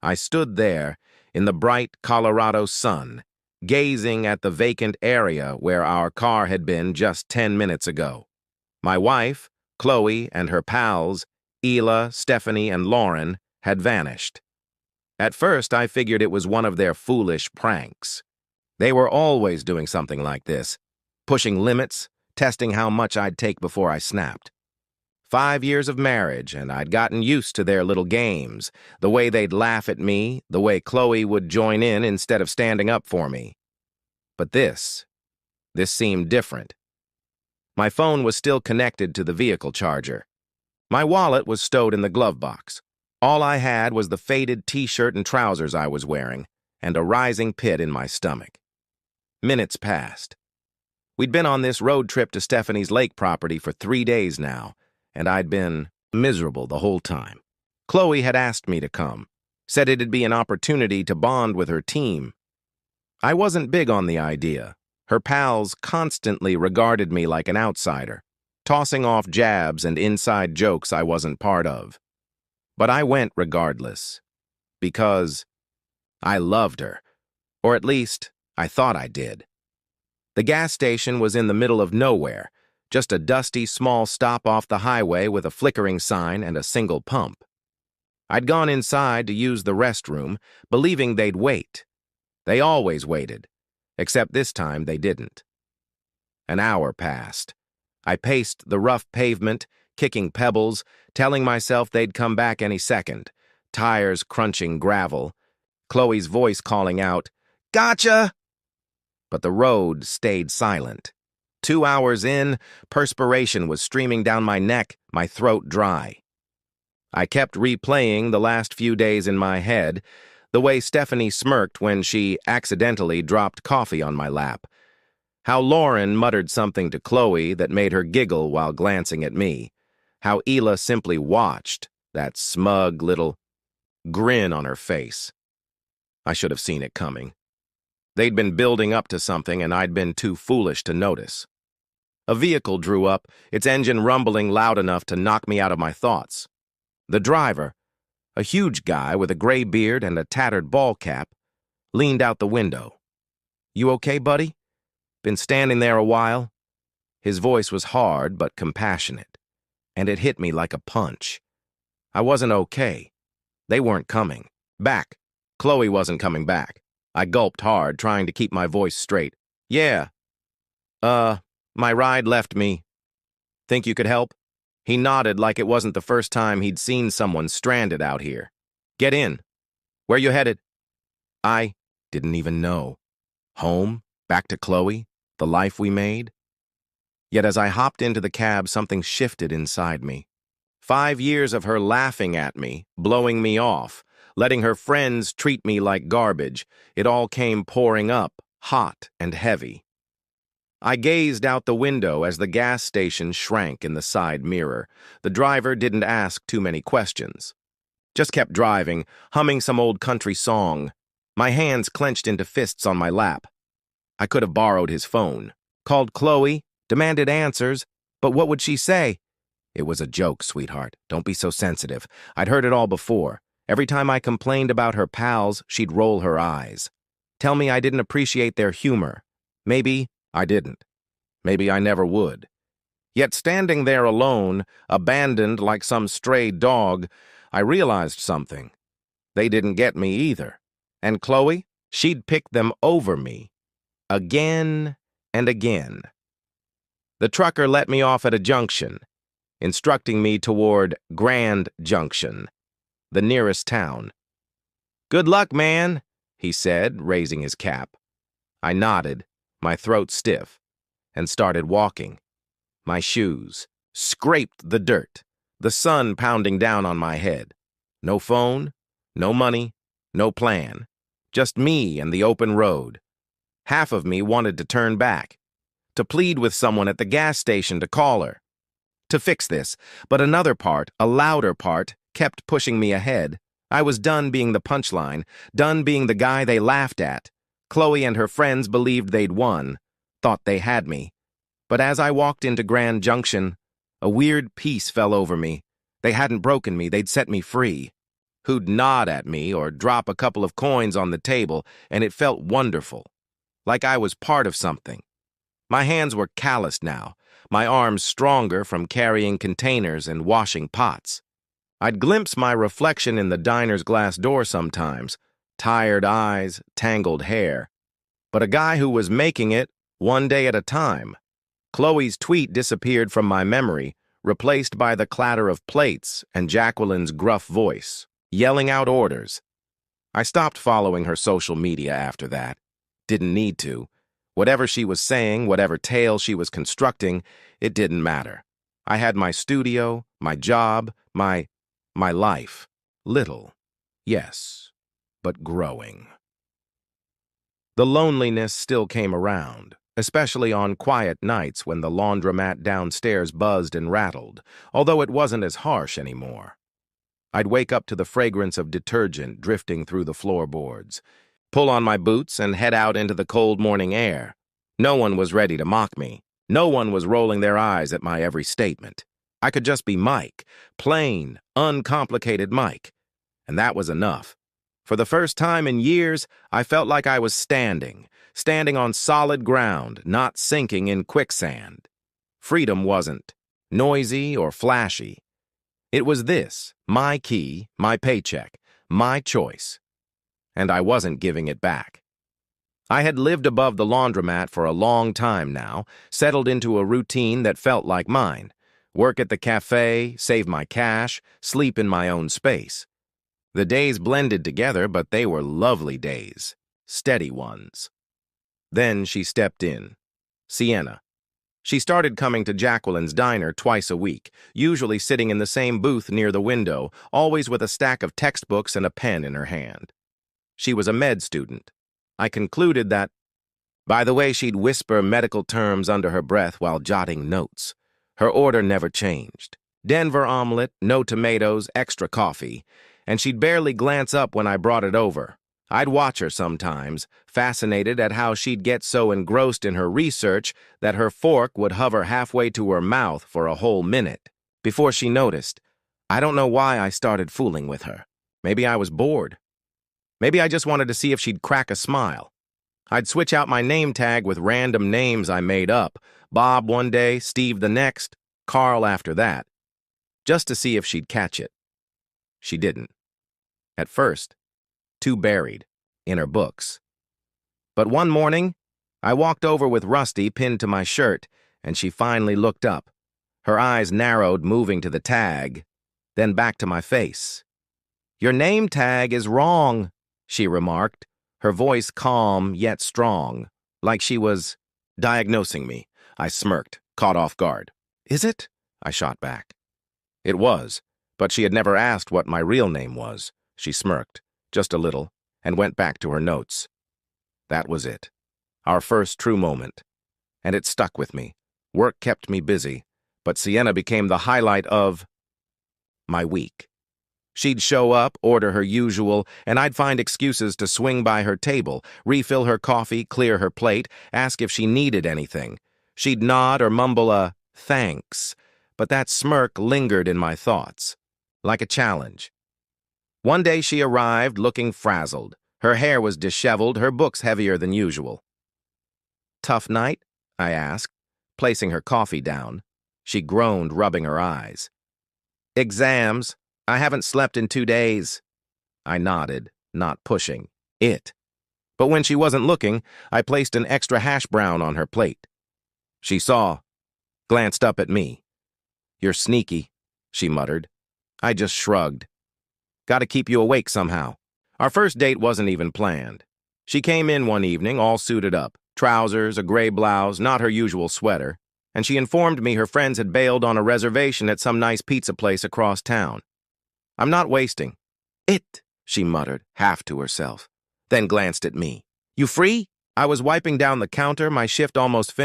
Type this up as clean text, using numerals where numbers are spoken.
I stood there in the bright Colorado sun, gazing at the vacant area where our car had been just 10 minutes ago. My wife, Chloe, and her pals, Ela, Stephanie, and Lauren, had vanished. At first, I figured it was one of their foolish pranks. They were always doing something like this, pushing limits, testing how much I'd take before I snapped. 5 years of marriage, and I'd gotten used to their little games, the way they'd laugh at me, the way Chloe would join in instead of standing up for me. But this seemed different. My phone was still connected to the vehicle charger. My wallet was stowed in the glove box. All I had was the faded t-shirt and trousers I was wearing, and a rising pit in my stomach. Minutes passed. We'd been on this road trip to Stephanie's lake property for 3 days now, and I'd been miserable the whole time. Chloe had asked me to come, said it'd be an opportunity to bond with her team. I wasn't big on the idea. Her pals constantly regarded me like an outsider, tossing off jabs and inside jokes I wasn't part of. But I went regardless, because I loved her, or at least I thought I did. The gas station was in the middle of nowhere, just a dusty small stop off the highway with a flickering sign and a single pump. I'd gone inside to use the restroom, believing they'd wait. They always waited, except this time they didn't. An hour passed. I paced the rough pavement, kicking pebbles, telling myself they'd come back any second, tires crunching gravel, Chloe's voice calling out, "Gotcha!" But the road stayed silent. 2 hours in, perspiration was streaming down my neck, my throat dry. I kept replaying the last few days in my head, the way Stephanie smirked when she accidentally dropped coffee on my lap, how Lauren muttered something to Chloe that made her giggle while glancing at me, how Ela simply watched, that smug little grin on her face. I should have seen it coming. They'd been building up to something and I'd been too foolish to notice. A vehicle drew up, its engine rumbling loud enough to knock me out of my thoughts. The driver, a huge guy with a gray beard and a tattered ball cap, leaned out the window. "You okay, buddy? Been standing there a while?" His voice was hard but compassionate, and it hit me like a punch. I wasn't okay. They weren't coming back. Chloe wasn't coming back. I gulped hard, trying to keep my voice straight. "Yeah. My ride left me. Think you could help?" He nodded like it wasn't the first time he'd seen someone stranded out here. "Get in. Where you headed?" I didn't even know. Home? Back to Chloe? The life we made? Yet as I hopped into the cab, something shifted inside me. 5 years of her laughing at me, blowing me off, letting her friends treat me like garbage, it all came pouring up, hot and heavy. I gazed out the window as the gas station shrank in the side mirror. The driver didn't ask too many questions. Just kept driving, humming some old country song. My hands clenched into fists on my lap. I could have borrowed his phone, called Chloe, demanded answers, but what would she say? It was a joke, sweetheart. Don't be so sensitive. I'd heard it all before. Every time I complained about her pals, she'd roll her eyes. Tell me I didn't appreciate their humor. Maybe I didn't. Maybe I never would. Yet standing there alone, abandoned like some stray dog, I realized something. They didn't get me either. And Chloe, she'd picked them over me. Again and again. The trucker let me off at a junction, instructing me toward Grand Junction, the nearest town. "Good luck, man," he said, raising his cap. I nodded, my throat stiff, and started walking. My shoes scraped the dirt, the sun pounding down on my head. No phone, no money, no plan. Just me and the open road. Half of me wanted to turn back, to plead with someone at the gas station to call her, to fix this, but another part, a louder part, kept pushing me ahead. I was done being the punchline, done being the guy they laughed at. Chloe and her friends believed they'd won, thought they had me. But as I walked into Grand Junction, a weird peace fell over me. They hadn't broken me, they'd set me free. who'd nod at me or drop a couple of coins on the table, and it felt wonderful, like I was part of something. My hands were calloused now, my arms stronger from carrying containers and washing pots. I'd glimpse my reflection in the diner's glass door sometimes, tired eyes, tangled hair. But a guy who was making it one day at a time. Chloe's tweet disappeared from my memory, replaced by the clatter of plates and Jacqueline's gruff voice, yelling out orders. I stopped following her social media after that. Didn't need to. Whatever she was saying, whatever tale she was constructing, it didn't matter. I had my studio, my job, my life. Little, yes, but growing. The loneliness still came around, especially on quiet nights when the laundromat downstairs buzzed and rattled, although it wasn't as harsh anymore. I'd wake up to the fragrance of detergent drifting through the floorboards, pull on my boots and head out into the cold morning air. No one was ready to mock me. No one was rolling their eyes at my every statement. I could just be Mike, plain, uncomplicated Mike. And that was enough. For the first time in years, I felt like I was standing on solid ground, not sinking in quicksand. Freedom wasn't noisy or flashy. It was this, my key, my paycheck, my choice. And I wasn't giving it back. I had lived above the laundromat for a long time now, settled into a routine that felt like mine. Work at the cafe, save my cash, sleep in my own space. The days blended together, but they were lovely days, steady ones. Then she stepped in. Sienna. She started coming to Jacqueline's diner twice a week, usually sitting in the same booth near the window, always with a stack of textbooks and a pen in her hand. She was a med student. I concluded that, by the way she'd whisper medical terms under her breath while jotting notes. Her order never changed. Denver omelet, no tomatoes, extra coffee. And she'd barely glance up when I brought it over. I'd watch her sometimes, fascinated at how she'd get so engrossed in her research that her fork would hover halfway to her mouth for a whole minute. Before she noticed, I don't know why I started fooling with her. Maybe I was bored. Maybe I just wanted to see if she'd crack a smile. I'd switch out my name tag with random names I made up, Bob one day, Steve the next, Carl after that, just to see if she'd catch it. She didn't. At first, too buried in her books. But one morning, I walked over with Rusty pinned to my shirt, and she finally looked up. Her eyes narrowed, moving to the tag, then back to my face. "Your name tag is wrong," she remarked, her voice calm yet strong, like she was diagnosing me. I smirked, caught off guard. "Is it?" I shot back. It was, but she had never asked what my real name was. She smirked, just a little, and went back to her notes. That was it. Our first true moment. And it stuck with me. Work kept me busy, but Sienna became the highlight of my week. She'd show up, order her usual, and I'd find excuses to swing by her table, refill her coffee, clear her plate, ask if she needed anything. She'd nod or mumble a thanks, but that smirk lingered in my thoughts, like a challenge. One day she arrived looking frazzled. Her hair was disheveled, her books heavier than usual. "Tough night?" I asked, placing her coffee down. She groaned, rubbing her eyes. "Exams. I haven't slept in 2 days." I nodded, not pushing it. But when she wasn't looking, I placed an extra hash brown on her plate. She saw, glanced up at me. "You're sneaky," she muttered. I just shrugged. "Gotta keep you awake somehow." Our first date wasn't even planned. She came in one evening all suited up, trousers, a gray blouse, not her usual sweater, and she informed me her friends had bailed on a reservation at some nice pizza place across town. "I'm not wasting." "It," she muttered, half to herself, then glanced at me. "You free?" I was wiping down the counter, my shift almost finished.